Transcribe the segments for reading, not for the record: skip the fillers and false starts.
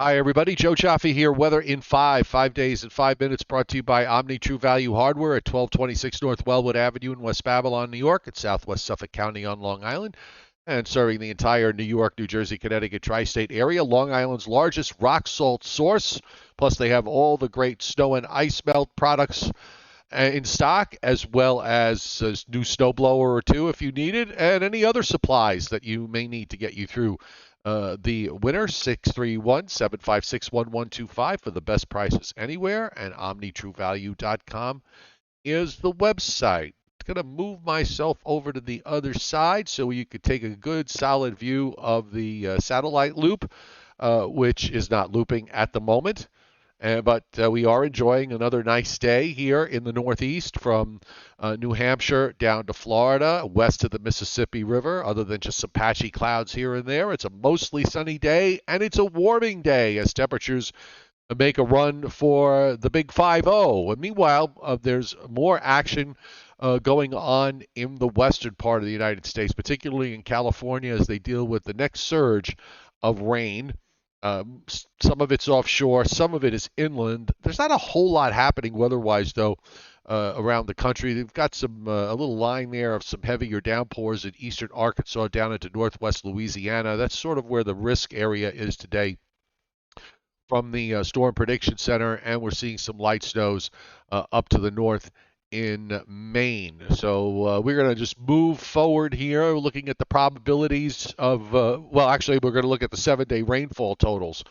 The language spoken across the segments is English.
Hi, everybody. Joe Cioffi here. Weather in 5 days and 5 minutes, brought to you by Omni True Value Hardware at 1226 North Wellwood Avenue in West Babylon, New York, at Southwest Suffolk County on Long Island, and serving the entire New York, New Jersey, Connecticut tri state area. Long Island's largest rock salt source. Plus, they have all the great snow and ice melt products in stock, as well as a new snowblower or two if you need it, and any other supplies that you may need to get you through the winter. 631-756-1125 for the best prices anywhere, and omnitruevalue.com is the website. Going to move myself over to the other side so you could take a good solid view of the satellite loop, which is not looping at the moment. But we are enjoying another nice day here in the Northeast, from New Hampshire down to Florida, west of the Mississippi River, other than just some patchy clouds here and there. It's a mostly sunny day, and it's a warming day as temperatures make a run for the big 5-0. And meanwhile, there's more action going on in the western part of the United States, particularly in California, as they deal with the next surge of rain. Some of it's offshore, some of it is inland. There's not a whole lot happening weather-wise, though, around the country. They've got a little line there of some heavier downpours in eastern Arkansas down into northwest Louisiana. That's sort of where the risk area is today from the Storm Prediction Center, and we're seeing some light snows up to the north in Maine. So we're going to just move forward here, looking at the probabilities of, well, actually, we're going to look at the 7-day rainfall totals,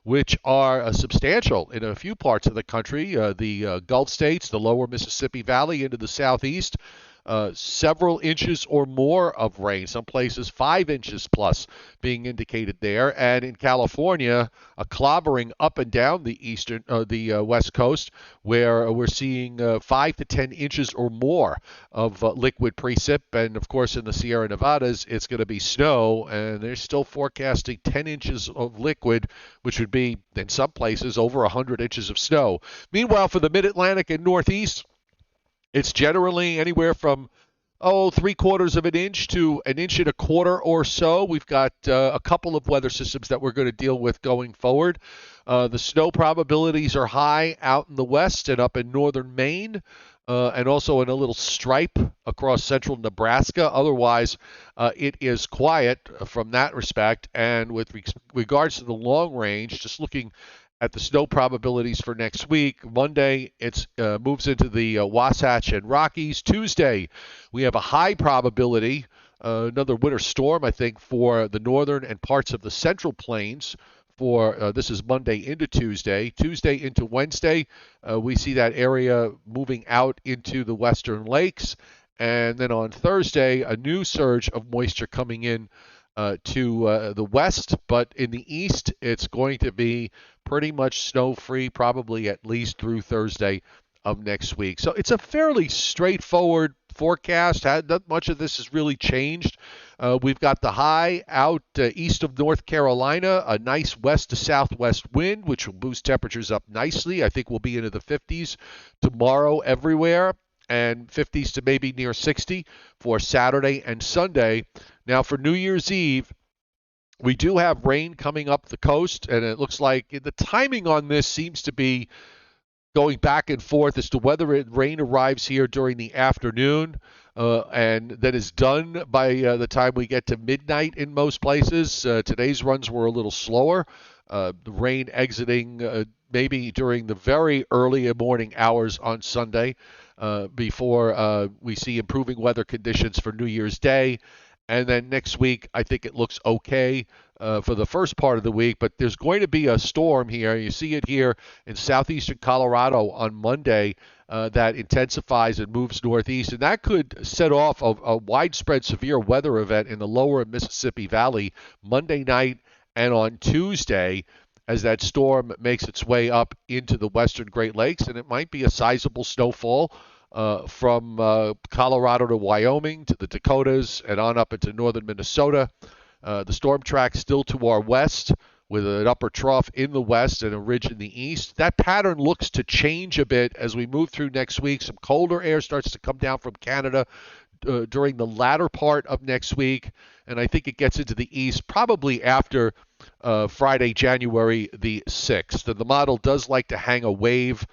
which are substantial in a few parts of the country. The Gulf states, the lower Mississippi Valley into the southeast, several inches or more of rain, some places 5 inches plus being indicated there. And in California, a clobbering up and down the west coast, where we're seeing 5 to 10 inches or more of liquid precip. And of course, in the Sierra Nevadas, it's going to be snow, and they're still forecasting 10 inches of liquid, which would be in some places over 100 inches of snow. Meanwhile, for the Mid-Atlantic and Northeast, it's generally anywhere from 3/4 of an inch to an inch and a quarter or so. We've got a couple of weather systems that we're going to deal with going forward. The snow probabilities are high out in the west and up in northern Maine, and also in a little stripe across central Nebraska. Otherwise, it is quiet from that respect. And with regards to the long range, just looking at the snow probabilities for next week. Monday, it moves into the Wasatch and Rockies. Tuesday, we have a high probability, another winter storm, I think, for the northern and parts of the central plains. For this is Monday into Tuesday. Tuesday into Wednesday, we see that area moving out into the western lakes. And then on Thursday, a new surge of moisture coming in to the west, but in the east, it's going to be pretty much snow-free, probably at least through Thursday of next week. So it's a fairly straightforward forecast. Not much of this has really changed. We've got the high out east of North Carolina, a nice west to southwest wind, which will boost temperatures up nicely. I think we'll be into the 50s tomorrow everywhere, and 50s to maybe near 60 for Saturday and Sunday. Now, for New Year's Eve, we do have rain coming up the coast, and it looks like the timing on this seems to be going back and forth as to whether rain arrives here during the afternoon and that is done by the time we get to midnight in most places. Today's runs were a little slower. The rain exiting maybe during the very early morning hours on Sunday before we see improving weather conditions for New Year's Day. And then next week, I think it looks okay for the first part of the week, but there's going to be a storm here. You see it here in southeastern Colorado on Monday that intensifies and moves northeast, and that could set off a widespread severe weather event in the lower Mississippi Valley Monday night and on Tuesday, as that storm makes its way up into the western Great Lakes, and it might be a sizable snowfall from Colorado to Wyoming to the Dakotas and on up into northern Minnesota. The storm track still to our west with an upper trough in the west and a ridge in the east. That pattern looks to change a bit as we move through next week. Some colder air starts to come down from Canada during the latter part of next week, and I think it gets into the east probably after Friday, January the 6th. And the model does like to hang a wave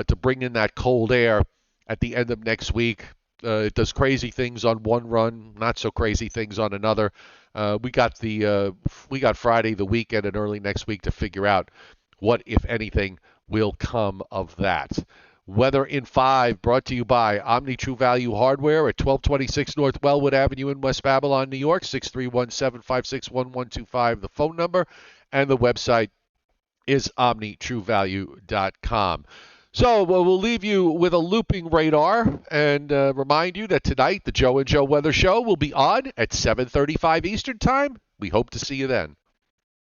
to bring in that cold air at the end of next week. It does crazy things on one run, not so crazy things on another. We got Friday, the weekend, and early next week to figure out what, if anything, will come of that. Weather in 5 brought to you by Omni True Value Hardware at 1226 North Wellwood Avenue in West Babylon, New York, 631-756-1125, the phone number, and the website is omnitruevalue.com. So we'll leave you with a looping radar and remind you that tonight the Joe and Joe Weather Show will be on at 7:35 Eastern Time. We hope to see you then.